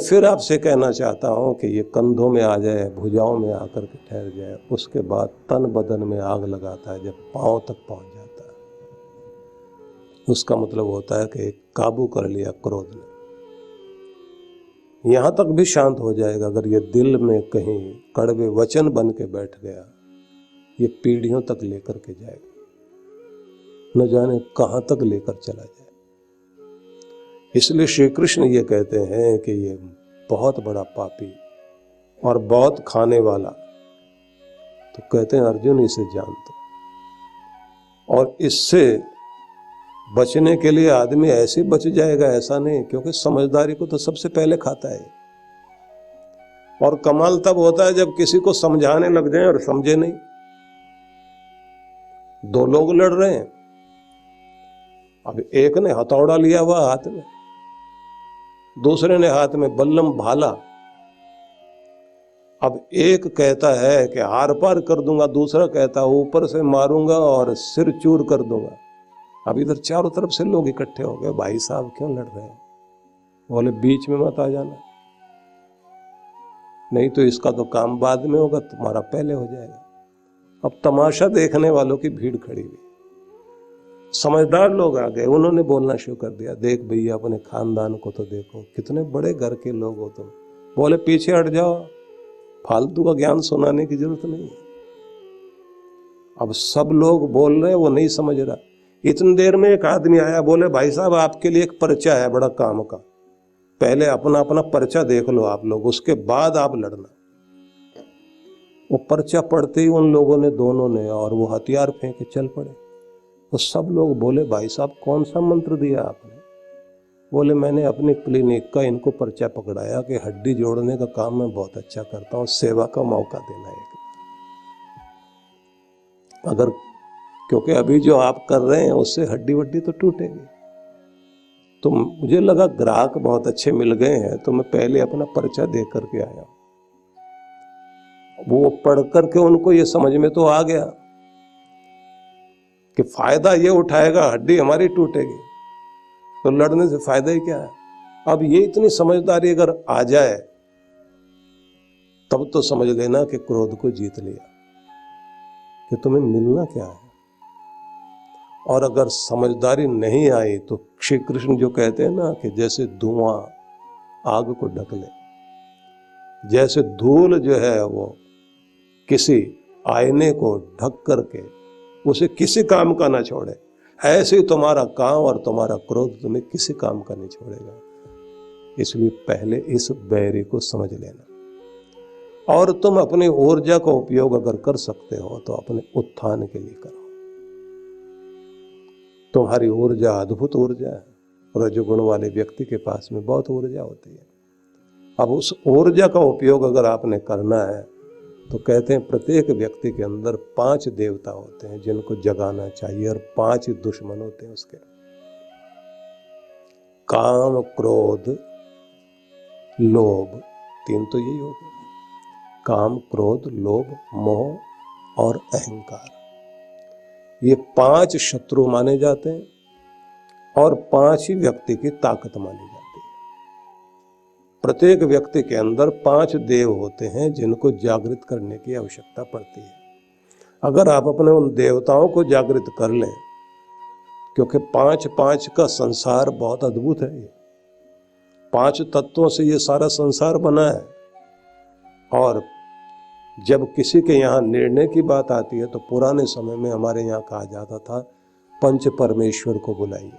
फिर आपसे कहना चाहता हूँ कि ये कंधों में आ जाए, भुजाओं में आकर के ठहर जाए, उसके बाद तन बदन में आग लगाता है, जब पांव तक पहुंच जाता है उसका मतलब होता है कि काबू कर लिया क्रोध ने। यहां तक भी शांत हो जाएगा अगर ये दिल में कहीं कड़वे वचन बन के बैठ गया, ये पीढ़ियों तक लेकर के जाएगा, न जाने कहां तक लेकर चला जाए। इसलिए श्री कृष्ण ये कहते हैं कि ये बहुत बड़ा पापी और बहुत खाने वाला, तो कहते हैं अर्जुन इसे जान दो। और इससे बचने के लिए आदमी ऐसे बच जाएगा ऐसा नहीं, क्योंकि समझदारी को तो सबसे पहले खाता है। और कमाल तब होता है जब किसी को समझाने लग जाए और समझे नहीं। दो लोग लड़ रहे हैं, अब एक ने हथौड़ा लिया हुआ हाथ में, दूसरे ने हाथ में बल्लम भाला। अब एक कहता है कि आर पार कर दूंगा, दूसरा कहता है ऊपर से मारूंगा और सिर चूर कर दूंगा। अब इधर चारों तरफ से लोग इकट्ठे हो गए, भाई साहब क्यों लड़ रहे हैं? बोले बीच में मत आ जाना, नहीं तो इसका तो काम बाद में होगा, तुम्हारा पहले हो जाएगा। अब तमाशा देखने वालों की भीड़ खड़ी हुई। समझदार लोग आ गए, उन्होंने बोलना शुरू कर दिया, देख भैया अपने खानदान को तो देखो, कितने बड़े घर के लोग हो तुम। बोले पीछे हट जाओ, फालतू का ज्ञान सुनाने की जरूरत नहीं है। अब सब लोग बोल रहे हैं, वो नहीं समझ रहा। इतनी देर में एक आदमी आया, बोले भाई साहब आपके लिए एक पर्चा है बड़ा काम का, पहले अपना अपना पर्चा देख लो आप लोग, उसके बाद आप लड़ना। वो पर्चा पढ़ते ही उन लोगों ने, दोनों ने, और वो हथियार फेंक के चल पड़े। तो सब लोग बोले भाई साहब कौन सा मंत्र दिया आपने? बोले मैंने अपनी क्लिनिक का इनको पर्चा पकड़ाया कि हड्डी जोड़ने का काम मैं बहुत अच्छा करता हूँ, सेवा का मौका देना एक। अगर क्योंकि अभी जो आप कर रहे हैं उससे हड्डी वड्डी तो टूटेगी। तो मुझे लगा ग्राहक बहुत अच्छे मिल गए हैं, तो मैं पहले अपना पर्चा दे करके आया। वो पढ़ करके उनको ये समझ में तो आ गया कि फायदा ये उठाएगा, हड्डी हमारी टूटेगी, तो लड़ने से फायदा ही क्या है। अब ये इतनी समझदारी अगर आ जाए तब तो समझ लेना कि क्रोध को जीत लिया, कि तुम्हें मिलना क्या है। और अगर समझदारी नहीं आई तो श्री कृष्ण जो कहते हैं ना कि जैसे धुआं आग को ढक ले, जैसे धूल जो है वो किसी आईने को ढक करके उसे किसी काम का ना छोड़े, ऐसे ही तुम्हारा काम और तुम्हारा क्रोध तुम्हें किसी काम का नहीं छोड़ेगा। इसलिए पहले इस बैरी को समझ लेना। और तुम अपनी ऊर्जा का उपयोग अगर कर सकते हो तो अपने उत्थान के लिए करो। तुम्हारी ऊर्जा अद्भुत ऊर्जा है। रजोगुण वाले व्यक्ति के पास में बहुत ऊर्जा होती है। अब उस ऊर्जा का उपयोग अगर आपने करना है तो कहते हैं प्रत्येक व्यक्ति के अंदर 5 देवता होते हैं जिनको जगाना चाहिए, और 5 दुश्मन होते हैं उसके। काम, क्रोध, लोभ, 3 तो यही हो गए। काम, क्रोध, लोभ, मोह और अहंकार, ये 5 शत्रु माने जाते हैं और 5 ही व्यक्ति की ताकत मानी जाती है। प्रत्येक व्यक्ति के अंदर 5 देव होते हैं जिनको जागृत करने की आवश्यकता पड़ती है। अगर आप अपने उन देवताओं को जागृत कर लें, क्योंकि 5 का संसार बहुत अद्भुत है। ये 5 तत्वों से ये सारा संसार बना है। और जब किसी के यहाँ निर्णय की बात आती है तो पुराने समय में हमारे यहाँ कहा जाता था, पंच परमेश्वर को बुलाइए,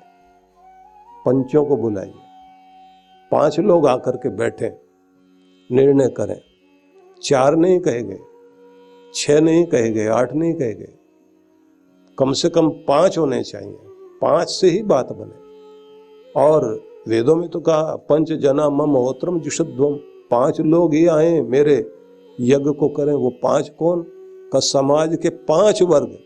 पंचों को बुलाइए। 5 लोग आकर के बैठे, निर्णय करें। 4 नहीं कहे गए, 6 नहीं कहे गए, 8 नहीं कहे गए, कम से कम 5 होने चाहिए। 5 से ही बात बने। और वेदों में तो कहा पंच जना मम होत्रम जुषध्वम, 5 लोग ही आए मेरे यज्ञ को करें। वो 5 कौन? का समाज के 5 वर्ग,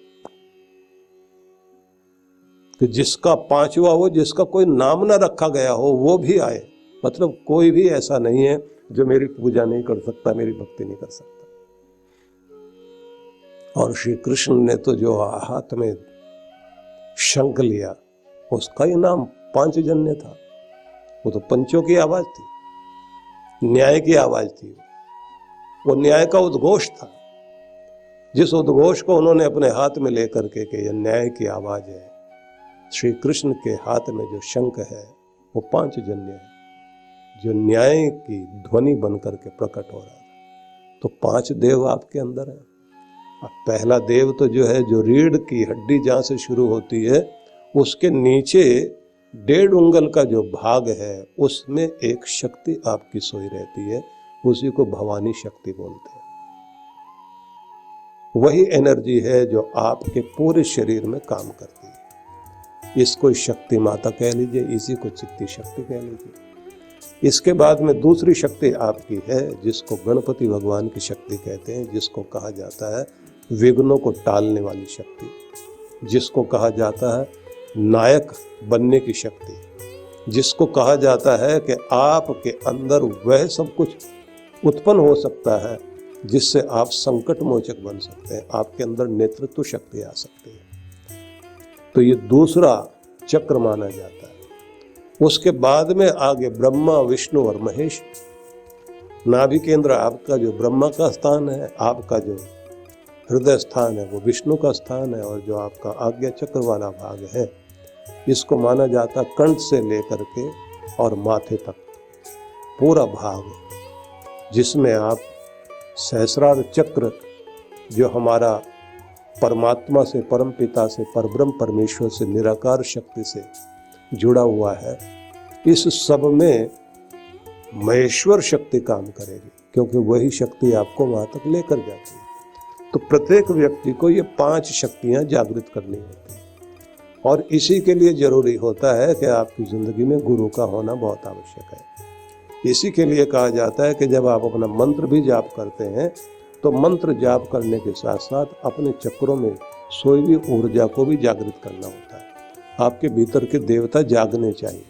कि जिसका 5वां हो, जिसका कोई नाम ना रखा गया हो, वो भी आए। मतलब कोई भी ऐसा नहीं है जो मेरी पूजा नहीं कर सकता, मेरी भक्ति नहीं कर सकता। और श्री कृष्ण ने तो जो हाथ में शंख लिया, उसका ही नाम पांचजन्य था। वो तो पंचों की आवाज थी। न्याय की आवाज थी, वो न्याय का उद्घोष था। जिस उद्घोष को उन्होंने अपने हाथ में लेकर के कि यह न्याय की आवाज है, श्री कृष्ण के हाथ में जो शंख है वो पांचजन्य है, जो न्याय की ध्वनि बनकर के प्रकट हो रहा था। तो 5 देव आपके अंदर है। अब पहला देव तो जो है, जो रीढ़ की हड्डी जहां से शुरू होती है उसके नीचे 1.5 उंगल का जो भाग है उसमें एक शक्ति आपकी सोई रहती है, उसी को भवानी शक्ति बोलते हैं। वही एनर्जी है जो आपके पूरे शरीर में काम करती है। इसको शक्ति माता कह लीजिए, इसी को चित्ती शक्ति कह लीजिए। इसके बाद में दूसरी शक्ति आपकी है जिसको गणपति भगवान की शक्ति कहते हैं, जिसको कहा जाता है विघ्नों को टालने वाली शक्ति, जिसको कहा जाता है नायक बनने की शक्ति, जिसको कहा जाता है कि आपके अंदर वह सब कुछ उत्पन्न हो सकता है जिससे आप संकट मोचक बन सकते हैं, आपके अंदर नेतृत्व शक्ति आ सकती है। तो ये दूसरा चक्र माना जाता है। उसके बाद में आगे ब्रह्मा, विष्णु और महेश। नाभि केंद्र आपका जो ब्रह्मा का स्थान है, आपका जो हृदय स्थान है वो विष्णु का स्थान है, और जो आपका आज्ञा चक्र वाला भाग है इसको माना जाता है कंठ से लेकर के और माथे तक पूरा भाग, जिसमें आप सहस्रार चक्र जो हमारा परमात्मा से, परम पिता से, परब्रह्म परमेश्वर से, निराकार शक्ति से जुड़ा हुआ है, इस सब में महेश्वर शक्ति काम करेगी, क्योंकि वही शक्ति आपको वहां तक लेकर जाती है। तो प्रत्येक व्यक्ति को ये 5 शक्तियां जागृत करनी होती है, और इसी के लिए जरूरी होता है कि आपकी जिंदगी में गुरु का होना बहुत आवश्यक है। इसी के लिए कहा जाता है कि जब आप अपना मंत्र भी जाप करते हैं तो मंत्र जाप करने के साथ साथ अपने चक्रों में सोई हुई ऊर्जा को भी जागृत करना होता है। आपके भीतर के देवता जागने चाहिए।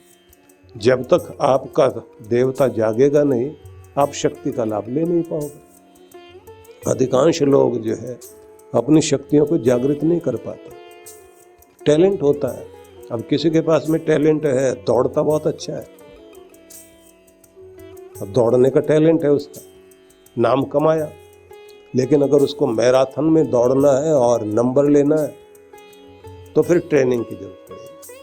जब तक आपका देवता जागेगा नहीं, आप शक्ति का लाभ ले नहीं पाओगे। अधिकांश लोग जो है अपनी शक्तियों को जागृत नहीं कर पाते। टैलेंट होता है, अब किसी के पास में टैलेंट है, दौड़ता बहुत अच्छा है, अब दौड़ने का टैलेंट है उसका, नाम कमाया, लेकिन अगर उसको मैराथन में दौड़ना है और नंबर लेना है तो फिर ट्रेनिंग की जरूरत पड़ेगी,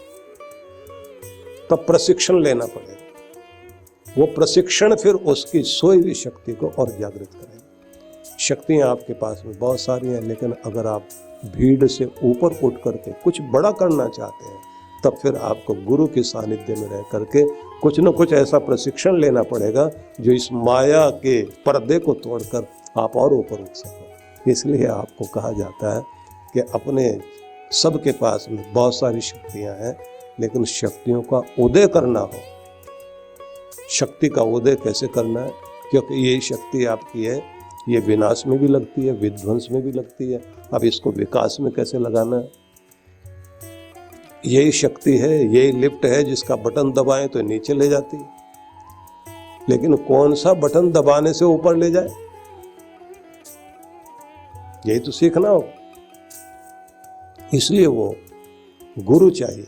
तब प्रशिक्षण लेना पड़ेगा। वो प्रशिक्षण फिर उसकी सोई हुई शक्ति को और जागृत करेगा। शक्तियां आपके पास में बहुत सारी हैं, लेकिन अगर आप भीड़ से ऊपर उठ करके कुछ बड़ा करना चाहते हैं तब फिर आपको गुरु के सानिध्य में रह करके कुछ न कुछ ऐसा प्रशिक्षण लेना पड़ेगा जो इस माया के पर्दे को तोड़कर आप और ऊपर उठ सको। इसलिए आपको कहा जाता है कि अपने सबके पास में बहुत सारी शक्तियां हैं, लेकिन शक्तियों का उदय करना हो। शक्ति का उदय कैसे करना है, क्योंकि यही शक्ति आपकी है, ये विनाश में भी लगती है, विध्वंस में भी लगती है। अब इसको विकास में कैसे लगाना है, यही शक्ति है, यही लिफ्ट है जिसका बटन दबाएं तो नीचे ले जाती है, लेकिन कौन सा बटन दबाने से ऊपर ले जाए, यही तो सीखना हो। इसलिए वो गुरु चाहिए,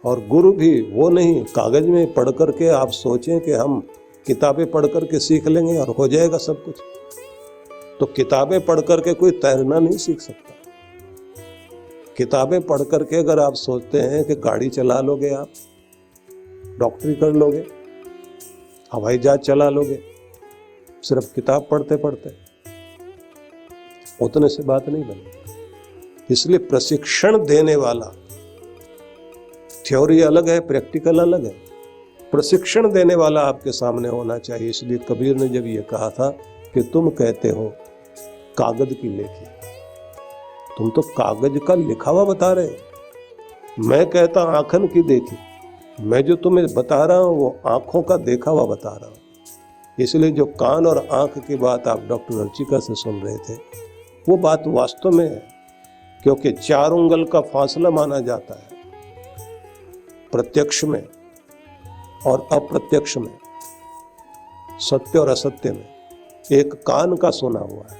और गुरु भी वो नहीं कागज में पढ़ करके आप सोचें कि हम किताबें पढ़ करके सीख लेंगे और हो जाएगा सब कुछ। तो किताबें पढ़ करके कोई तैरना नहीं सीख सकता। किताबें पढ़ करके अगर आप सोचते हैं कि गाड़ी चला लोगे, आप डॉक्टरी कर लोगे, हवाई जहाज चला लोगे, सिर्फ किताब पढ़ते पढ़ते, उतने से बात नहीं बनेगी। इसलिए प्रशिक्षण देने वाला, थ्योरी अलग है, प्रैक्टिकल अलग है, प्रशिक्षण देने वाला आपके सामने होना चाहिए। इसलिए कबीर ने जब ये कहा था कि तुम कहते हो कागज की लेखी, तुम तो कागज का लिखा हुआ बता रहे हो, मैं कहता आंखन की देखी, मैं जो तुम्हें बता रहा हूं वो आंखों का देखा हुआ बता रहा हूं। इसलिए जो कान और आंख की बात आप डॉक्टर अर्चिका से सुन रहे थे, वो बात वास्तव में है, क्योंकि 4 उंगल का फासला माना जाता है प्रत्यक्ष में और अप्रत्यक्ष में, सत्य और असत्य में। एक कान का सुना हुआ है,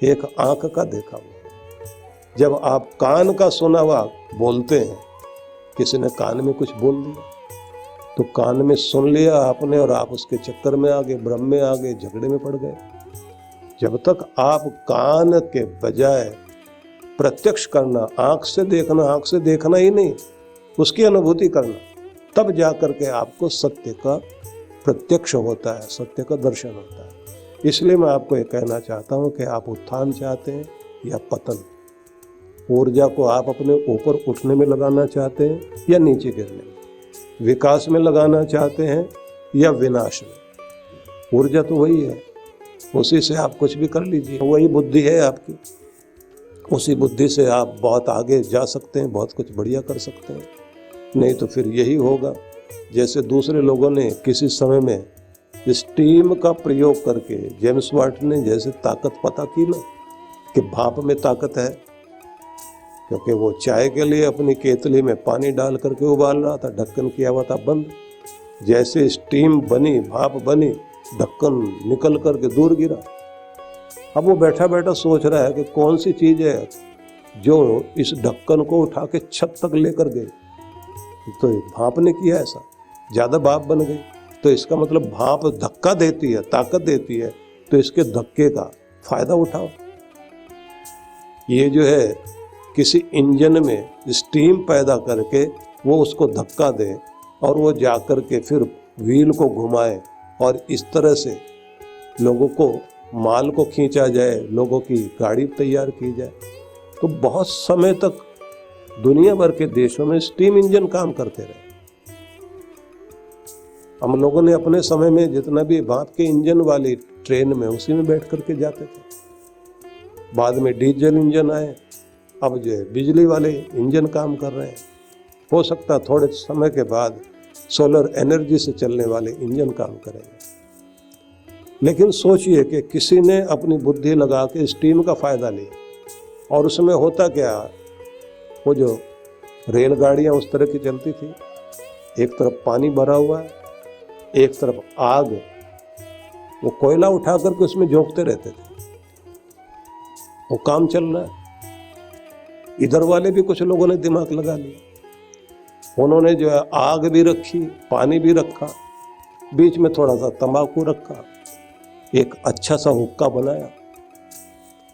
एक आंख का देखा हुआ है। जब आप कान का सुना हुआ बोलते हैं, किसी ने कान में कुछ बोल दिया, तो कान में सुन लिया आपने और आप उसके चक्कर में आ गए, भ्रम में आ गए, झगड़े में पड़ गए। जब तक आप कान के बजाय प्रत्यक्ष करना, आंख से देखना ही नहीं, उसकी अनुभूति करना, तब जाकर के आपको सत्य का प्रत्यक्ष होता है, सत्य का दर्शन होता है। इसलिए मैं आपको ये कहना चाहता हूँ कि आप उत्थान चाहते हैं या पतन, ऊर्जा को आप अपने ऊपर उठने में लगाना चाहते हैं या नीचे गिरने में, विकास में लगाना चाहते हैं या विनाश में। ऊर्जा तो वही है, उसी से आप कुछ भी कर लीजिए, वही बुद्धि है आपकी। उसी बुद्धि से आप बहुत आगे जा सकते हैं, बहुत कुछ बढ़िया कर सकते हैं। नहीं तो फिर यही होगा जैसे दूसरे लोगों ने किसी समय में स्टीम का प्रयोग करके, जेम्स वाट ने जैसे ताकत पता की ना कि भाप में ताकत है, क्योंकि वो चाय के लिए अपनी केतली में पानी डाल करके उबाल रहा था, ढक्कन किया हुआ था बंद। जैसे स्टीम बनी, भाप बनी, ढक्कन निकल करके दूर गिरा। अब वो बैठा बैठा सोच रहा है कि कौन सी चीज़ है जो इस ढक्कन को उठा के छत तक लेकर गई। तो भाप ने किया ऐसा, ज़्यादा भाप बन गई। तो इसका मतलब भाप धक्का देती है, ताकत देती है, तो इसके धक्के का फायदा उठाओ। ये जो है किसी इंजन में स्टीम पैदा करके वो उसको धक्का दे और वो जाकर के फिर व्हील को घुमाए और इस तरह से लोगों को, माल को खींचा जाए, लोगों की गाड़ी तैयार की जाए। तो बहुत समय तक दुनिया भर के देशों में स्टीम इंजन काम करते रहे। हम लोगों ने अपने समय में जितना भी भाप के इंजन वाली ट्रेन में, उसी में बैठ करके जाते थे। बाद में डीजल इंजन आए, अब जो है बिजली वाले इंजन काम कर रहे हैं। हो सकता है थोड़े समय के बाद सोलर एनर्जी से चलने वाले इंजन काम करेंगे। लेकिन सोचिए कि किसी ने अपनी बुद्धि लगा के स्टीम का फायदा लिया और उसमें होता क्या, वो जो रेलगाड़ियाँ उस तरह की चलती थी, एक तरफ पानी भरा हुआ है, एक तरफ आग, वो कोयला उठा करके उसमें झोंकते रहते थे, वो काम चल रहा है। इधर वाले भी कुछ लोगों ने दिमाग लगा लिया, उन्होंने जो है आग भी रखी, पानी भी रखा, बीच में थोड़ा सा तंबाकू रखा, एक अच्छा सा हुक्का बनाया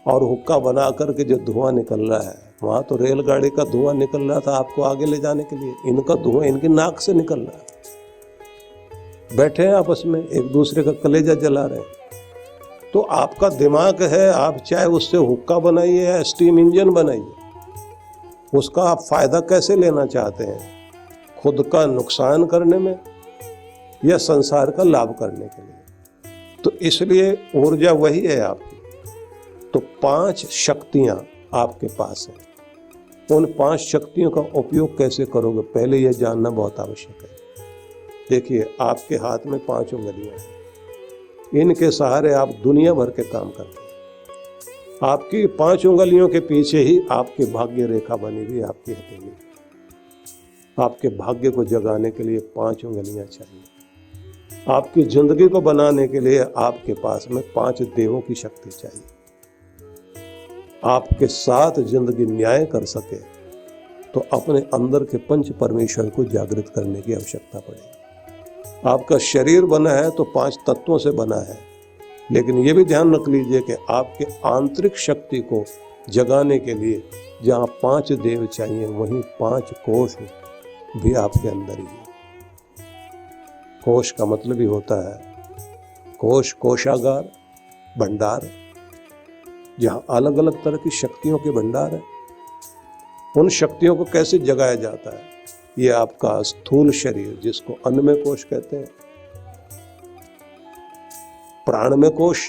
और हुक्का बना करके जो धुआं निकल रहा है, वहाँ तो रेलगाड़ी का धुआं निकल रहा था आपको आगे ले जाने के लिए, इनका धुआं इनकी नाक से निकल रहा है। बैठे हैं आपस में, एक दूसरे का कलेजा जला रहे हैं। तो आपका दिमाग है, आप चाहे उससे हुक्का बनाइए या स्टीम इंजन बनाइए, उसका आप फायदा कैसे लेना चाहते हैं, खुद का नुकसान करने में या संसार का लाभ करने के लिए। तो इसलिए ऊर्जा वही है आपकी। तो 5 शक्तियां आपके पास हैं, उन 5 शक्तियों का उपयोग कैसे करोगे, पहले यह जानना बहुत आवश्यक है। देखिए, आपके हाथ में 5 उंगलियां हैं, इनके सहारे आप दुनिया भर के काम करते हैं। आपकी 5 उंगलियों के पीछे ही आपकी भाग्य रेखा बनी हुई, आपकी हथेली। आपके भाग्य को जगाने के लिए 5 उंगलियां चाहिए। आपकी जिंदगी को बनाने के लिए आपके पास में 5 देवों की शक्ति चाहिए। आपके साथ जिंदगी न्याय कर सके तो अपने अंदर के पंच परमेश्वर को जागृत करने की आवश्यकता पड़ेगी। आपका शरीर बना है तो 5 तत्वों से बना है, लेकिन ये भी ध्यान रख लीजिए कि आपके आंतरिक शक्ति को जगाने के लिए जहाँ 5 देव चाहिए, वहीं 5 कोष भी आपके अंदर ही है। कोष का मतलब ही होता है कोष, कोषागार, भंडार, जहाँ अलग अलग तरह की शक्तियों के भंडार है। उन शक्तियों को कैसे जगाया जाता है, ये आपका स्थूल शरीर, जिसको अन्नमय कोष कहते हैं, प्राणमय कोष,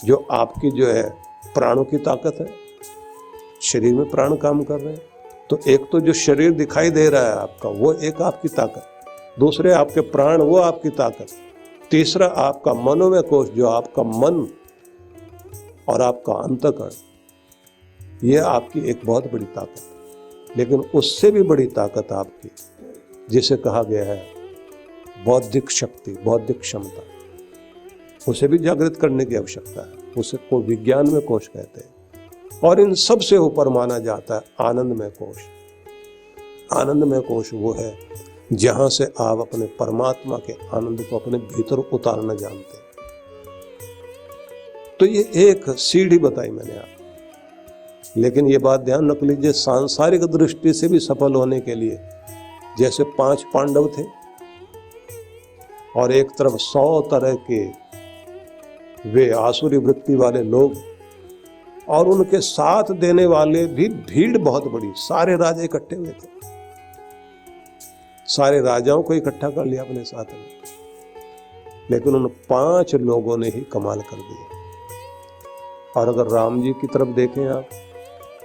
जो आपकी जो है प्राणों की ताकत है, शरीर में प्राण काम कर रहे हैं। तो एक तो जो शरीर दिखाई दे रहा है आपका, वो एक आपकी ताकत, दूसरे आपके प्राण, वो आपकी ताकत, तीसरा आपका मनोमय कोष, जो आपका मन और आपका अंतःकरण, ये आपकी एक बहुत बड़ी ताकत है। लेकिन उससे भी बड़ी ताकत आपकी, जिसे कहा गया है बौद्धिक शक्ति, बौद्धिक क्षमता, उसे भी जागृत करने की आवश्यकता है। उसे को विज्ञान में कोष कहते हैं। और इन सब से ऊपर माना जाता है आनंदमय कोष। आनंदमय कोष वो है जहां से आप अपने परमात्मा के आनंद को अपने भीतर उतारना जानते हैं। तो ये एक सीढ़ी बताई मैंने आपको। लेकिन ये बात ध्यान रख लीजिए, सांसारिक दृष्टि से भी सफल होने के लिए जैसे 5 पांडव थे और एक तरफ 100 तरह के वे आसुरी वृत्ति वाले लोग और उनके साथ देने वाले भी, भीड़ बहुत बड़ी, सारे राजा इकट्ठे हुए थे, सारे राजाओं को इकट्ठा कर लिया अपने साथ में। लेकिन उन 5 लोगों ने ही कमाल कर दिया। और अगर राम जी की तरफ देखें आप,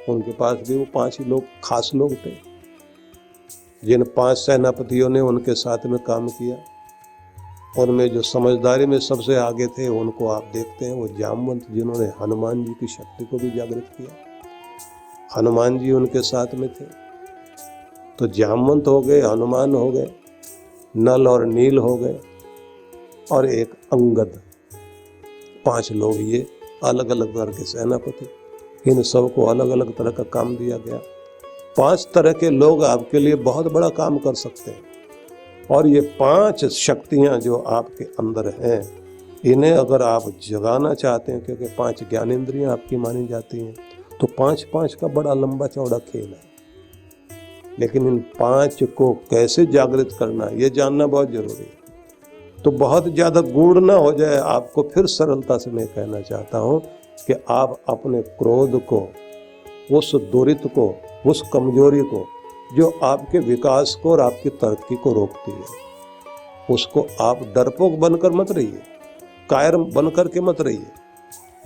उनके पास भी वो 5 ही लोग खास लोग थे। जिन 5 सेनापतियों ने उनके साथ में काम किया, उनमें जो समझदारी में सबसे आगे थे उनको आप देखते हैं, वो जामवंत, जिन्होंने हनुमान जी की शक्ति को भी जागृत किया। हनुमान जी उनके साथ में थे। तो जामवंत हो गए, हनुमान हो गए, नल और नील हो गए और एक अंगद, 5 लोग ये अलग अलग तरह के सेनापति। इन सबको अलग अलग तरह का काम दिया गया। 5 तरह के लोग आपके लिए बहुत बड़ा काम कर सकते हैं। और ये 5 शक्तियां जो आपके अंदर हैं, इन्हें अगर आप जगाना चाहते हैं, क्योंकि 5 ज्ञानेंद्रियां आपकी मानी जाती हैं, तो 5-5 का बड़ा लंबा चौड़ा खेल है। लेकिन इन 5 को कैसे जागृत करना, ये जानना बहुत जरूरी है। तो बहुत ज़्यादा गूढ़ ना हो जाए आपको, फिर सरलता से मैं कहना चाहता हूँ कि आप अपने क्रोध को, उस दुरित को, उस कमजोरी को जो आपके विकास को और आपकी तरक्की को रोकती है, उसको आप डरपोक बनकर मत रहिए, कायर बनकर के मत रहिए।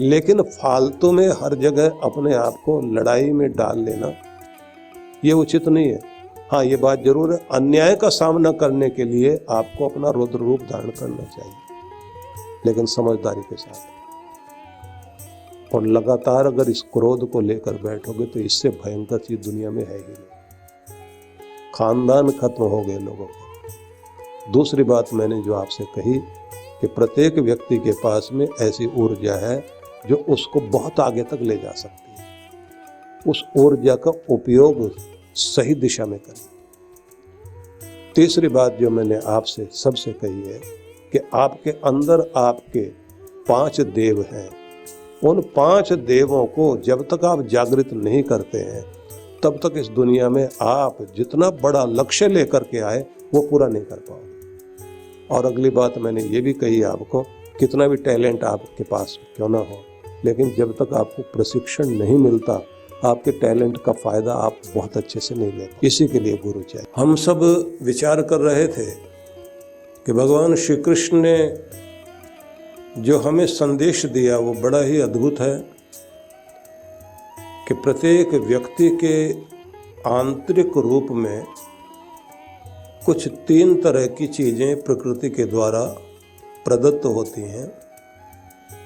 लेकिन फालतू में हर जगह अपने आप को लड़ाई में डाल लेना ये उचित नहीं है। हाँ, ये बात जरूर है, अन्याय का सामना करने के लिए आपको अपना रुद्र रूप धारण करना चाहिए, लेकिन समझदारी के साथ। और लगातार अगर इस क्रोध को लेकर बैठोगे तो इससे भयंकर चीज दुनिया में है ही नहीं। खानदान खत्म हो गए लोगों के। दूसरी बात मैंने जो आपसे कही कि प्रत्येक व्यक्ति के पास में ऐसी ऊर्जा है जो उसको बहुत आगे तक ले जा सकती है। उस ऊर्जा का उपयोग सही दिशा में करें। तीसरी बात जो मैंने आपसे सबसे कही है कि आपके अंदर आपके 5 देव हैं। उन 5 देवों को जब तक आप जागृत नहीं करते हैं, तब तक इस दुनिया में आप जितना बड़ा लक्ष्य लेकर के आए वो पूरा नहीं कर पाओगे। और अगली बात मैंने ये भी कही आपको, कितना भी टैलेंट आपके पास क्यों ना हो, लेकिन जब तक आपको प्रशिक्षण नहीं मिलता, आपके टैलेंट का फायदा आप बहुत अच्छे से नहीं लेते। इसी के लिए गुरु चाहिए। हम सब विचार कर रहे थे कि भगवान श्री कृष्ण ने जो हमें संदेश दिया वो बड़ा ही अद्भुत है कि प्रत्येक व्यक्ति के आंतरिक रूप में कुछ 3 तरह की चीज़ें प्रकृति के द्वारा प्रदत्त होती हैं,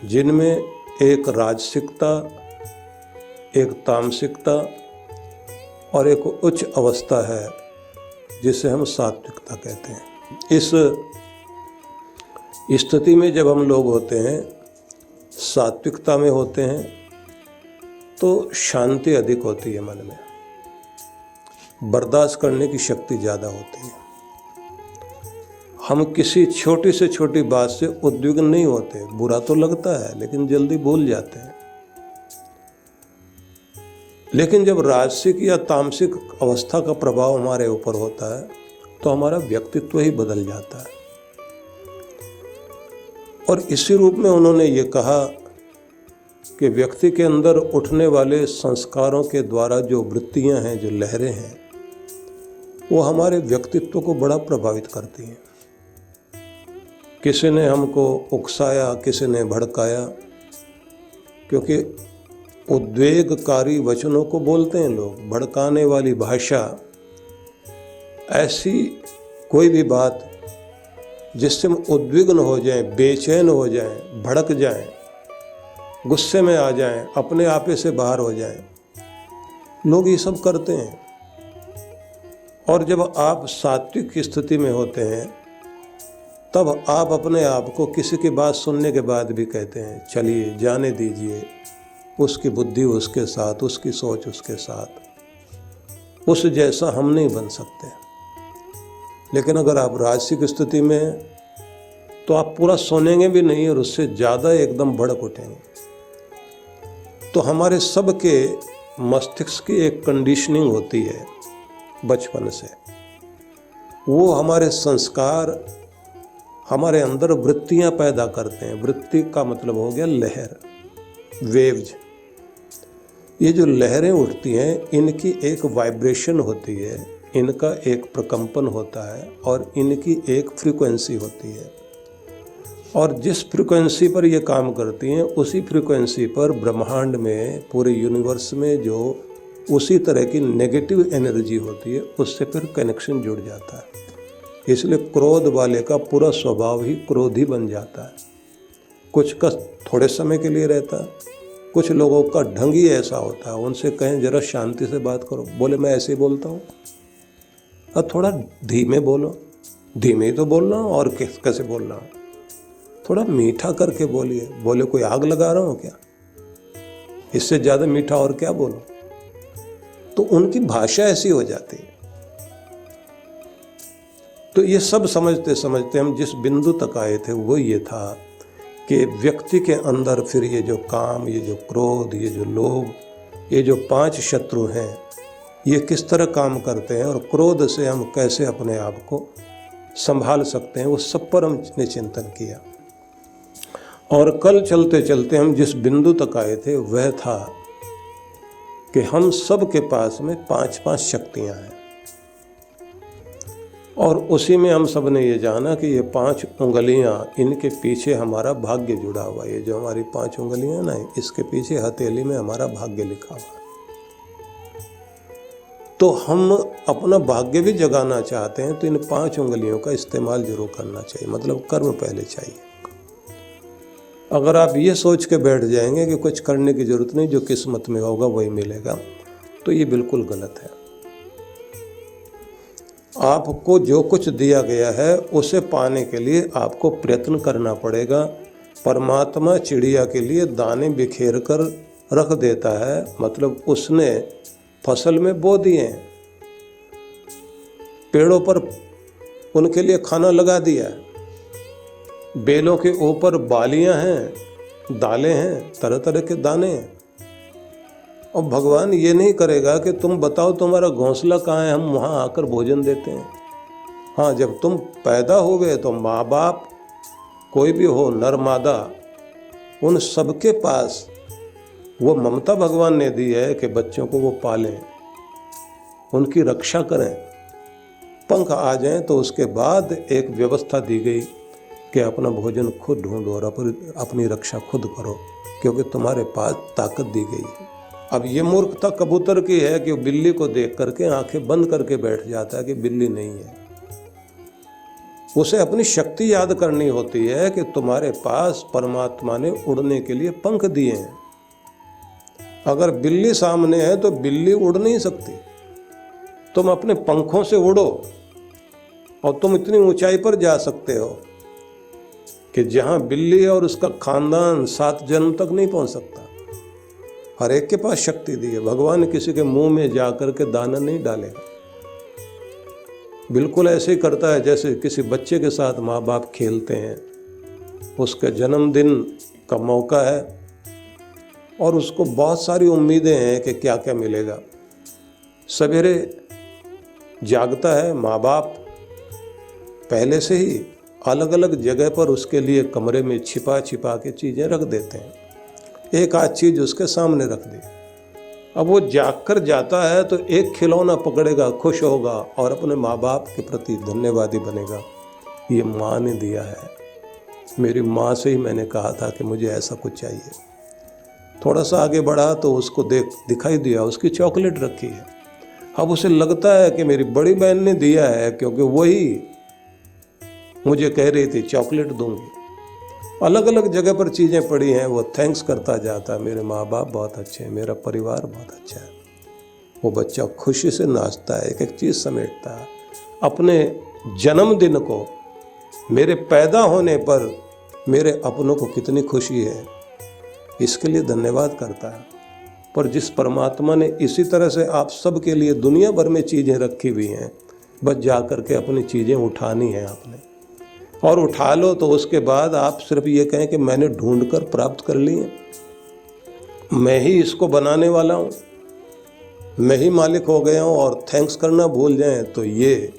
जिनमें एक राजसिकता, एक तामसिकता और एक उच्च अवस्था है जिसे हम सात्विकता कहते हैं। इस स्थिति में जब हम लोग होते हैं, सात्विकता में होते हैं, तो शांति अधिक होती है मन में, बर्दाश्त करने की शक्ति ज़्यादा होती है। हम किसी छोटी से छोटी बात से उद्विग्न नहीं होते। बुरा तो लगता है लेकिन जल्दी भूल जाते हैं। लेकिन जब राजसिक या तामसिक अवस्था का प्रभाव हमारे ऊपर होता है तो हमारा व्यक्तित्व ही बदल जाता है। और इसी रूप में उन्होंने ये कहा कि व्यक्ति के अंदर उठने वाले संस्कारों के द्वारा जो वृत्तियां हैं, जो लहरें हैं, वो हमारे व्यक्तित्व को बड़ा प्रभावित करती हैं। किसी ने हमको उकसाया, किसी ने भड़काया, क्योंकि उद्वेगकारी वचनों को बोलते हैं लोग, भड़काने वाली भाषा, ऐसी कोई भी बात जिससे हम उद्विग्न हो जाएं, बेचैन हो जाएं, भड़क जाएं, गुस्से में आ जाएं, अपने आपे से बाहर हो जाएं, लोग ये सब करते हैं। और जब आप सात्विक स्थिति में होते हैं तब आप अपने आप को किसी की बात सुनने के बाद भी कहते हैं चलिए जाने दीजिए, उसकी बुद्धि उसके साथ, उसकी सोच उसके साथ, उस जैसा हम नहीं बन सकते। लेकिन अगर आप राजसिक स्थिति में हैं तो आप पूरा सोनेंगे भी नहीं और उससे ज़्यादा एकदम भड़क उठेंगे। तो हमारे सब के मस्तिष्क की एक कंडीशनिंग होती है बचपन से। वो हमारे संस्कार हमारे अंदर वृत्तियां पैदा करते हैं। वृत्ति का मतलब हो गया लहर, वेव्स। ये जो लहरें उठती हैं इनकी एक वाइब्रेशन होती है, इनका एक प्रकंपन होता है और इनकी एक फ्रीक्वेंसी होती है। और जिस फ्रीक्वेंसी पर ये काम करती हैं उसी फ्रीक्वेंसी पर ब्रह्मांड में, पूरे यूनिवर्स में जो उसी तरह की नेगेटिव एनर्जी होती है उससे फिर कनेक्शन जुड़ जाता है। इसलिए क्रोध वाले का पूरा स्वभाव ही क्रोधी बन जाता है। कुछ का थोड़े समय के लिए रहता है, कुछ लोगों का ढंग ही ऐसा होता है। उनसे कहें जरा शांति से बात करो, बोले मैं ऐसे ही बोलता हूँ। अब थोड़ा धीमे बोलो, धीमे ही तो बोलना और कैसे बोलना हो, थोड़ा मीठा करके बोलिए। बोले कोई आग लगा रहा हूँ क्या, इससे ज़्यादा मीठा और क्या बोलो। तो उनकी भाषा ऐसी हो जाती है। तो ये सब समझते समझते हम जिस बिंदु तक आए थे वो ये था कि व्यक्ति के अंदर फिर ये जो काम, ये जो क्रोध, ये जो लोभ, ये जो 5 शत्रु हैं, ये किस तरह काम करते हैं और क्रोध से हम कैसे अपने आप को संभाल सकते हैं, वो सब पर हमने चिंतन किया। और कल चलते चलते हम जिस बिंदु तक आए थे वह था कि हम सब के पास में 5-5 शक्तियां हैं। और उसी में हम सब ने ये जाना कि ये 5 उंगलियां, इनके पीछे हमारा भाग्य जुड़ा हुआ है। ये जो हमारी 5 उंगलियां ना, इसके पीछे हथेली में हमारा भाग्य लिखा हुआ है। तो हम अपना भाग्य भी जगाना चाहते हैं तो इन 5 उंगलियों का इस्तेमाल जरूर करना चाहिए, मतलब कर्म पहले चाहिए। अगर आप ये सोच के बैठ जाएंगे कि कुछ करने की जरूरत नहीं, जो किस्मत में होगा वही मिलेगा, तो ये बिल्कुल गलत है। आपको जो कुछ दिया गया है उसे पाने के लिए आपको प्रयत्न करना पड़ेगा। परमात्मा चिड़िया के लिए दाने बिखेर कर रख देता है, मतलब उसने फसल में बो दिए हैं, पेड़ों पर उनके लिए खाना लगा दिया है, बेलों के ऊपर बालियां हैं, दालें हैं, तरह तरह के दाने हैं। और भगवान ये नहीं करेगा कि तुम बताओ तुम्हारा घोंसला कहाँ है, हम वहाँ आकर भोजन देते हैं। हाँ, जब तुम पैदा हो गए तो माँ बाप कोई भी हो, नर मादा, उन सबके पास वो ममता भगवान ने दी है कि बच्चों को वो पालें, उनकी रक्षा करें। पंख आ जाएं तो उसके बाद एक व्यवस्था दी गई कि अपना भोजन खुद ढूंढो और अपनी रक्षा खुद करो, क्योंकि तुम्हारे पास ताकत दी गई है। अब ये मूर्खता कबूतर की है कि बिल्ली को देख करके आंखें बंद करके बैठ जाता है कि बिल्ली नहीं है। उसे अपनी शक्ति याद करनी होती है कि तुम्हारे पास परमात्मा ने उड़ने के लिए पंख दिए हैं। अगर बिल्ली सामने है तो बिल्ली उड़ नहीं सकती। तुम अपने पंखों से उड़ो और तुम इतनी ऊंचाई पर जा सकते हो कि जहां बिल्ली और उसका खानदान 7 जन्म तक नहीं पहुंच सकता। हर एक के पास शक्ति दी है। भगवान किसी के मुंह में जाकर के दाना नहीं डालेगा, बिल्कुल ऐसे ही करता है जैसे किसी बच्चे के साथ माँ बाप खेलते हैं। उसके जन्मदिन का मौका है और उसको बहुत सारी उम्मीदें हैं कि क्या क्या मिलेगा। सवेरे जागता है, माँ बाप पहले से ही अलग अलग जगह पर उसके लिए कमरे में छिपा छिपा के चीज़ें रख देते हैं, एक आध चीज़ उसके सामने रख दी। अब वो जाग कर जाता है तो एक खिलौना पकड़ेगा, खुश होगा और अपने माँ बाप के प्रति धन्यवादी बनेगा। ये माँ ने दिया है, मेरी माँ से ही मैंने कहा था कि मुझे ऐसा कुछ चाहिए। थोड़ा सा आगे बढ़ा तो उसको दिखाई दिया उसकी चॉकलेट रखी है। अब उसे लगता है कि मेरी बड़ी बहन ने दिया है, क्योंकि वही मुझे कह रही थी चॉकलेट दूंगी। अलग अलग जगह पर चीज़ें पड़ी हैं, वो थैंक्स करता जाता है, मेरे माँ बाप बहुत अच्छे हैं, मेरा परिवार बहुत अच्छा है। वो बच्चा खुशी से नाचता है, एक एक चीज़ समेटता है। अपने जन्मदिन को, मेरे पैदा होने पर मेरे अपनों को कितनी खुशी है, इसके लिए धन्यवाद करता है। पर जिस परमात्मा ने इसी तरह से आप सब के लिए दुनिया भर में चीज़ें रखी हुई हैं, बस जा कर के अपनी चीज़ें उठानी है आपने, और उठा लो तो उसके बाद आप सिर्फ ये कहें कि मैंने ढूंढ कर प्राप्त कर ली है, मैं ही इसको बनाने वाला हूँ, मैं ही मालिक हो गया हूँ, और थैंक्स करना भूल जाएं तो ये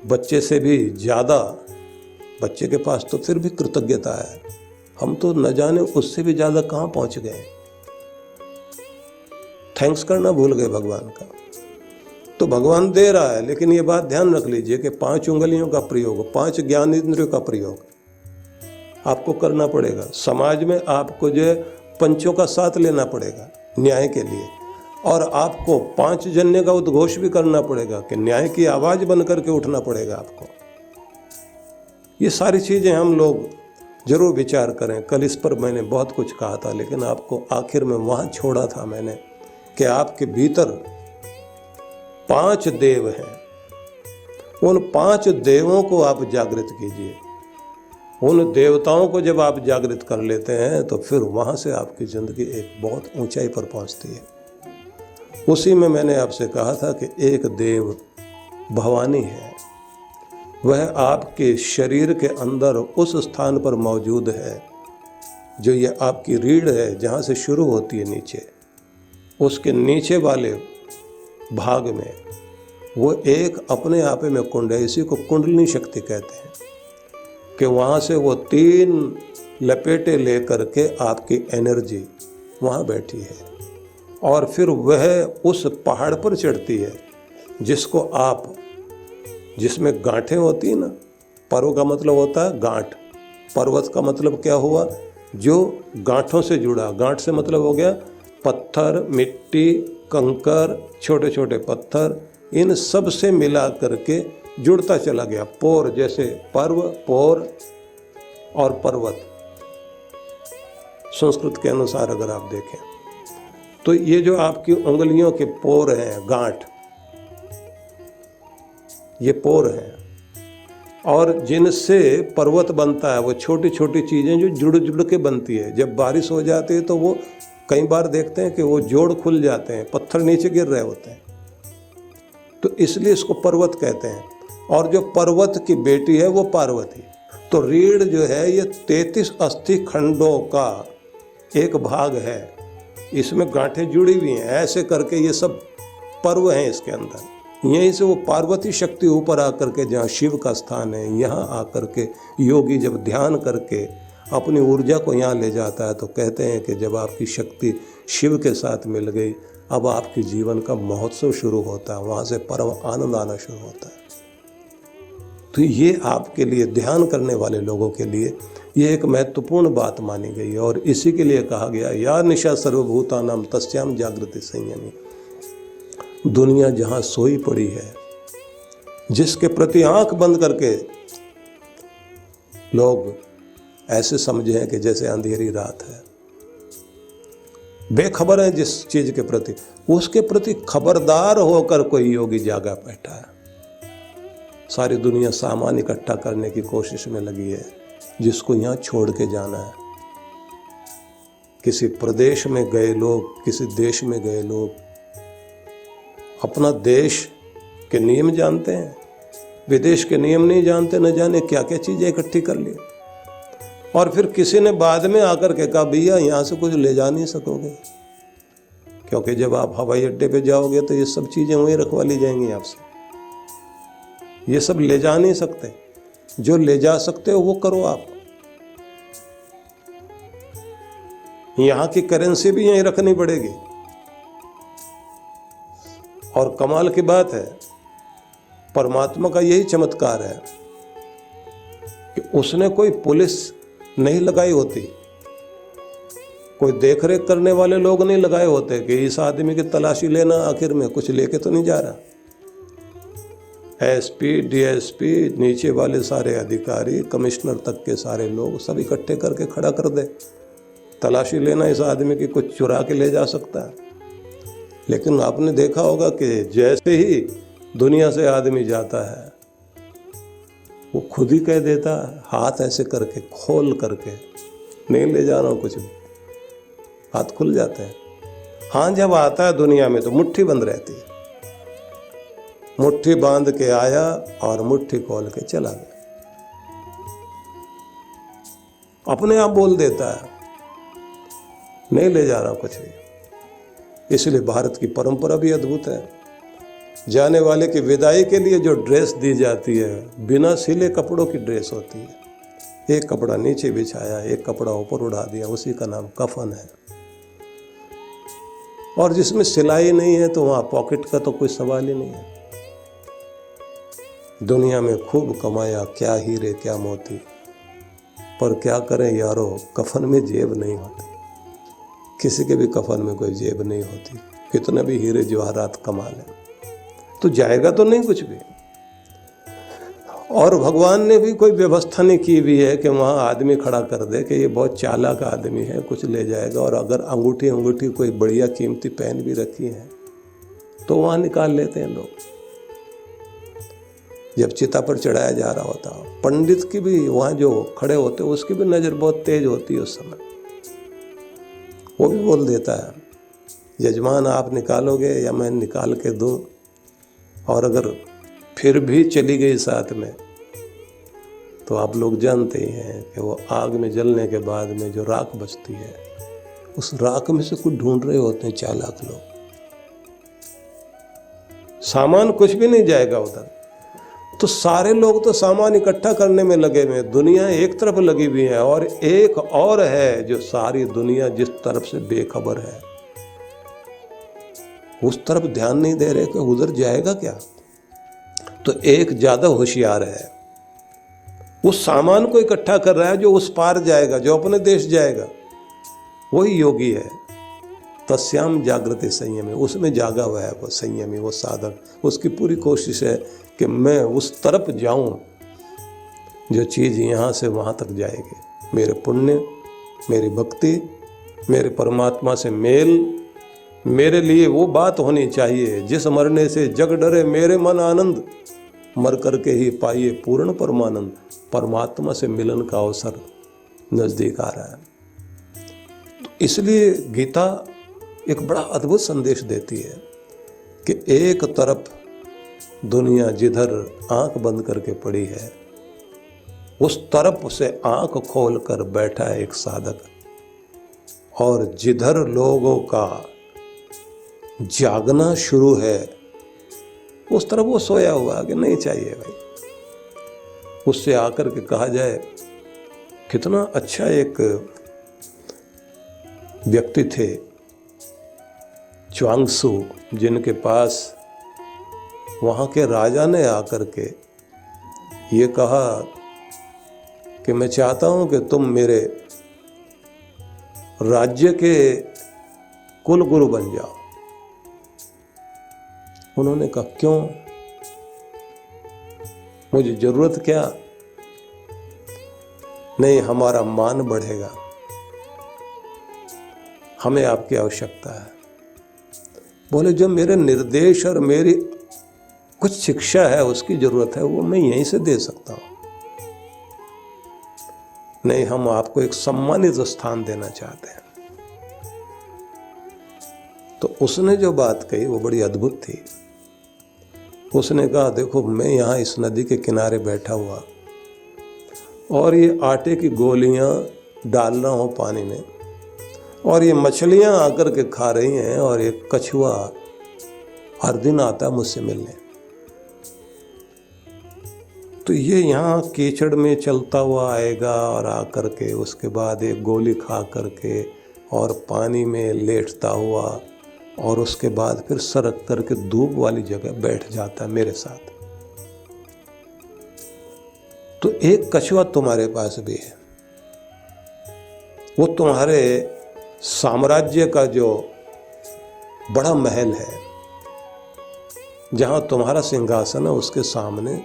बच्चे से भी ज़्यादा, बच्चे के पास तो फिर भी कृतज्ञता है, हम तो न जाने उससे भी ज़्यादा कहाँ पहुँच गए, थैंक्स करना भूल गए भगवान का। तो भगवान दे रहा है, लेकिन ये बात ध्यान रख लीजिए कि 5 उंगलियों का प्रयोग, 5 ज्ञान इंद्रियों का प्रयोग आपको करना पड़ेगा। समाज में आपको जो पंचों का साथ लेना पड़ेगा न्याय के लिए, और आपको 5 जन्य का उद्घोष भी करना पड़ेगा कि न्याय की आवाज़ बन करके उठना पड़ेगा आपको। ये सारी चीज़ें हम लोग जरूर विचार करें। कल इस पर मैंने बहुत कुछ कहा था, लेकिन आपको आखिर में वहाँ छोड़ा था मैंने कि आपके भीतर 5 देव हैं, उन 5 देवों को आप जागृत कीजिए। उन देवताओं को जब आप जागृत कर लेते हैं तो फिर वहाँ से आपकी ज़िंदगी एक बहुत ऊंचाई पर पहुँचती है। उसी में मैंने आपसे कहा था कि एक देव भवानी है, वह आपके शरीर के अंदर उस स्थान पर मौजूद है जो ये आपकी रीढ़ है, जहाँ से शुरू होती है नीचे, उसके नीचे वाले भाग में वो एक अपने आप में कुंड है। इसी को कुंडलिनी शक्ति कहते हैं कि वहाँ से वो 3 लपेटे लेकर के आपकी एनर्जी वहाँ बैठी है, और फिर वह उस पहाड़ पर चढ़ती है जिसको आप, जिसमें गांठें होती है ना, पर्व का मतलब होता है गांठ, पर्वत का मतलब क्या हुआ, जो गांठों से जुड़ा, गांठ से मतलब हो गया पत्थर, मिट्टी, कंकर, छोटे छोटे पत्थर, इन सब से मिला करके जुड़ता चला गया। पोर जैसे पर्व, पोर और पर्वत, संस्कृत के अनुसार अगर आप देखें तो ये जो आपकी उंगलियों के पोर हैं, गांठ, ये पोर हैं, और जिनसे पर्वत बनता है वो छोटी छोटी चीज़ें जो जुड़ जुड़ के बनती है। जब बारिश हो जाती है तो वो कई बार देखते हैं कि वो जोड़ खुल जाते हैं, पत्थर नीचे गिर रहे होते हैं, तो इसलिए इसको पर्वत कहते हैं। और जो पर्वत की बेटी है वो पार्वती। तो रीढ़ जो है ये 33 अस्थि खंडों का एक भाग है, इसमें गांठें जुड़ी हुई हैं, ऐसे करके ये सब पर्व हैं इसके अंदर। यहीं से वो पार्वती शक्ति ऊपर आकर के, जहाँ शिव का स्थान है, यहाँ आकर के योगी जब ध्यान करके अपनी ऊर्जा को यहाँ ले जाता है तो कहते हैं कि जब आपकी शक्ति शिव के साथ मिल गई, अब आपके जीवन का महोत्सव शुरू होता है, वहाँ से परम आनंद आना शुरू होता है। तो ये आपके लिए, ध्यान करने वाले लोगों के लिए ये एक महत्वपूर्ण बात मानी गई है, और इसी के लिए कहा गया या निशा सर्वभूतानां तस्याम जागृति संयमी। दुनिया जहाँ सोई पड़ी है, जिसके प्रति आंख बंद करके लोग ऐसे समझे हैं कि जैसे अंधेरी रात है, बेखबर है जिस चीज के प्रति, उसके प्रति खबरदार होकर कोई योगी जागा बैठा है। सारी दुनिया सामान इकट्ठा करने की कोशिश में लगी है, जिसको यहाँ छोड़ के जाना है। किसी प्रदेश में गए लोग, किसी देश में गए लोग अपना देश के नियम जानते हैं, विदेश के नियम नहीं जानते, न जाने क्या क्या चीज़ें इकट्ठी कर ली। और फिर किसी ने बाद में आकर के कहा भैया यहाँ से कुछ ले जा नहीं सकोगे, क्योंकि जब आप हवाई अड्डे पे जाओगे तो ये सब चीज़ें वहीं रखवा ली जाएंगी आपसे, ये सब ले जा नहीं सकते, जो ले जा सकते हो वो करो आप। यहाँ की करेंसी भी यहीं रखनी पड़ेगी। और कमाल की बात है, परमात्मा का यही चमत्कार है कि उसने कोई पुलिस नहीं लगाई होती, कोई देखरेख करने वाले लोग नहीं लगाए होते कि इस आदमी की तलाशी लेना, आखिर में कुछ लेके तो नहीं जा रहा। एसपी, डीएसपी, नीचे वाले सारे अधिकारी, कमिश्नर तक के सारे लोग सब इकट्ठे करके खड़ा कर दे, तलाशी लेना इस आदमी की कुछ चुरा के ले जा सकता है। लेकिन आपने देखा होगा कि जैसे ही दुनिया से आदमी जाता है वो खुद ही कह देता है, हाथ ऐसे करके खोल करके, नहीं ले जा रहा हूँ कुछ भी, हाथ खुल जाते हैं। हाँ, जब आता है दुनिया में तो मुट्ठी बंद रहती है, मुट्ठी बांध के आया और मुट्ठी खोल के चला गया। अपने आप बोल देता है, नहीं ले जा रहा कुछ भी। इसलिए भारत की परंपरा भी अद्भुत है। जाने वाले की विदाई के लिए जो ड्रेस दी जाती है, बिना सिले कपड़ों की ड्रेस होती है। एक कपड़ा नीचे बिछाया, एक कपड़ा ऊपर उड़ा दिया, उसी का नाम कफन है। और जिसमें सिलाई नहीं है तो वहाँ पॉकेट का तो कोई सवाल ही नहीं है। दुनिया में खूब कमाया, क्या हीरे क्या मोती, पर क्या करें यारो, कफन में जेब नहीं होती। किसी के भी कफन में कोई जेब नहीं होती, कितने भी हीरे जवाहरात कमा लें तो जाएगा तो नहीं कुछ भी। और भगवान ने भी कोई व्यवस्था नहीं की हुई है कि वहाँ आदमी खड़ा कर दे कि ये बहुत चालाक आदमी है, कुछ ले जाएगा। और अगर अंगूठी कोई बढ़िया कीमती पहन भी रखी है तो वहाँ निकाल लेते हैं लोग। जब चिता पर चढ़ाया जा रहा होता, पंडित की भी वहाँ जो खड़े होते उसकी भी नज़र बहुत तेज होती है उस समय। वो भी बोल देता है, यजमान आप निकालोगे या मैं निकाल के दूं? और अगर फिर भी चली गई साथ में तो आप लोग जानते ही हैं कि वो आग में जलने के बाद में जो राख बचती है, उस राख में से कुछ ढूंढ रहे होते हैं चालाक लोग। सामान कुछ भी नहीं जाएगा उधर, तो सारे लोग तो सामान इकट्ठा करने में लगे हुए हैं। दुनिया एक तरफ लगी हुई है और एक और है जो सारी दुनिया जिस तरफ से बेखबर है, उस तरफ ध्यान नहीं दे रहे कि उधर जाएगा क्या। तो एक ज्यादा होशियार है, उस सामान को इकट्ठा कर रहा है जो उस पार जाएगा, जो अपने देश जाएगा। वही योगी है। तस्याम जागृति संयमी, उसमें जागा हुआ है वो संयमी, वो साधक। उसकी पूरी कोशिश है कि मैं उस तरफ जाऊं जो चीज़ यहाँ से वहाँ तक जाएगी। मेरे पुण्य, मेरी भक्ति, मेरे परमात्मा से मेल, मेरे लिए वो बात होनी चाहिए जिस मरने से जग डरे मेरे मन आनंद, मर करके ही पाइए पूर्ण परमानंद। परमात्मा से मिलन का अवसर नज़दीक आ रहा है। तो इसलिए गीता एक बड़ा अद्भुत संदेश देती है कि एक तरफ दुनिया जिधर आंख बंद करके पड़ी है, उस तरफ से आंख खोल कर बैठा है एक साधक, और जिधर लोगों का जागना शुरू है उस तरफ वो सोया हुआ कि नहीं चाहिए भाई। उससे आकर के कहा जाए, कितना अच्छा एक व्यक्ति थे च्वांगसू, जिनके पास वहाँ के राजा ने आकर के ये कहा कि मैं चाहता हूँ कि तुम मेरे राज्य के कुल गुरु बन जाओ। उन्होंने कहा क्यों, मुझे जरूरत क्या? नहीं, हमारा मान बढ़ेगा, हमें आपकी आवश्यकता है। बोले जो मेरे निर्देश और मेरी कुछ शिक्षा है उसकी जरूरत है, वो मैं यहीं से दे सकता हूं। नहीं, हम आपको एक सम्मानित स्थान देना चाहते हैं। तो उसने जो बात कही वो बड़ी अद्भुत थी। उसने कहा देखो, मैं यहाँ इस नदी के किनारे बैठा हुआ और ये आटे की गोलियाँ डाल रहा हूँ पानी में, और ये मछलियाँ आकर के खा रही हैं, और एक कछुआ हर दिन आता है मुझसे मिलने। तो ये यहाँ कीचड़ में चलता हुआ आएगा और आकर के उसके बाद एक गोली खा करके और पानी में लेटता हुआ, और उसके बाद फिर सरक करके धूप वाली जगह बैठ जाता है मेरे साथ। तो एक कछुआ तुम्हारे पास भी है, वो तुम्हारे साम्राज्य का जो बड़ा महल है, जहां तुम्हारा सिंहासन है, उसके सामने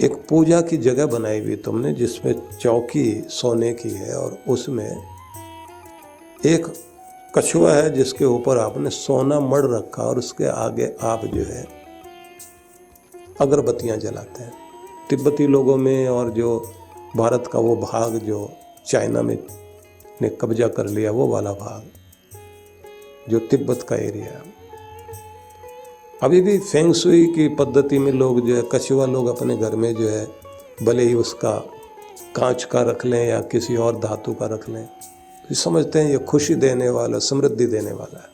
एक पूजा की जगह बनाई हुई तुमने, जिसमें चौकी सोने की है, और उसमें एक कछुआ है जिसके ऊपर आपने सोना मढ़ रखा, और उसके आगे आप जो है अगरबत्तियां जलाते हैं। तिब्बती लोगों में और जो भारत का वो भाग जो चाइना में ने कब्जा कर लिया, वो वाला भाग जो तिब्बत का एरिया, अभी भी फेंग शुई की पद्धति में लोग जो है कछुआ लोग अपने घर में जो है भले ही उसका कांच का रख लें या किसी और धातु का रख लें, तो समझते हैं ये खुशी देने वाला, समृद्धि देने वाला है।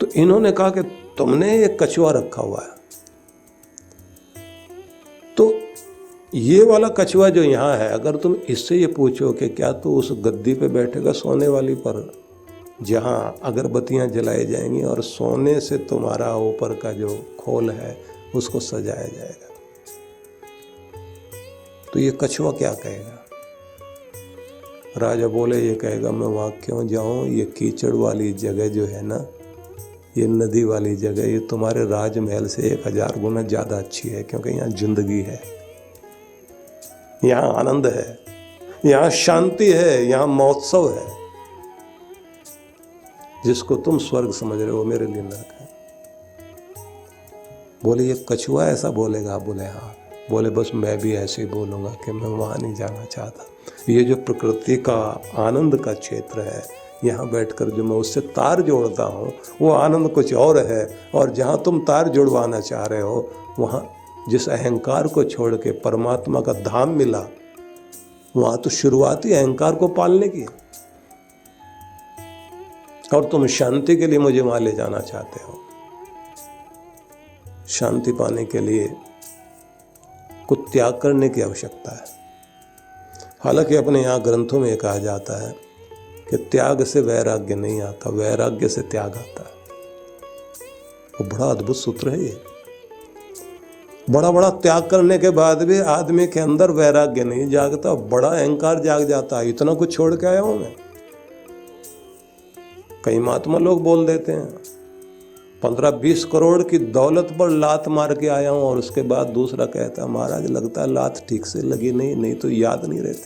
तो इन्होंने कहा कि तुमने ये कछुआ रखा हुआ है, तो ये वाला कछुआ जो यहाँ है, अगर तुम इससे ये पूछो कि क्या तू उस गद्दी पे बैठेगा सोने वाली पर, जहाँ अगरबत्तियाँ जलाई जाएंगी और सोने से तुम्हारा ऊपर का जो खोल है उसको सजाया जाएगा, तो ये कछुआ क्या कहेगा? राजा बोले, ये कहेगा मैं वहाँ क्यों जाऊँ, ये कीचड़ वाली जगह जो है ना, ये नदी वाली जगह, ये तुम्हारे राजमहल से 1000 गुना ज़्यादा अच्छी है, क्योंकि यहाँ जिंदगी है, यहाँ आनंद है, यहाँ शांति है, यहाँ महोत्सव है। जिसको तुम स्वर्ग समझ रहे हो मेरे लिए नरक है। बोले ये कछुआ ऐसा बोलेगा? बोले हाँ। बोले बस मैं भी ऐसे ही बोलूँगा कि मैं वहाँ नहीं जाना चाहता। ये जो प्रकृति का आनंद का क्षेत्र है, यहाँ बैठकर जो मैं उससे तार जोड़ता हूँ, वो आनंद कुछ और है। और जहाँ तुम तार जुड़वाना चाह रहे हो, वहाँ जिस अहंकार को छोड़ के परमात्मा का धाम मिला, वहाँ तो शुरुआती अहंकार को पालने की है। और तुम शांति के लिए मुझे वहाँ ले जाना चाहते हो। शांति पाने के लिए कुछ त्याग करने की आवश्यकता है। हालांकि अपने यहाँ ग्रंथों में कहा जाता है कि त्याग से वैराग्य नहीं आता, वैराग्य से त्याग आता है। वो बड़ा अद्भुत सूत्र है ये। बड़ा बड़ा त्याग करने के बाद भी आदमी के अंदर वैराग्य नहीं जागता, बड़ा अहंकार जाग जाता है, इतना कुछ छोड़ के आया हूं मैं। कई महात्मा लोग बोल देते हैं 15-20 करोड़ की दौलत पर लात मार के आया हूं, और उसके बाद दूसरा कहता है महाराज लगता है लात ठीक से लगी नहीं तो याद नहीं रहती।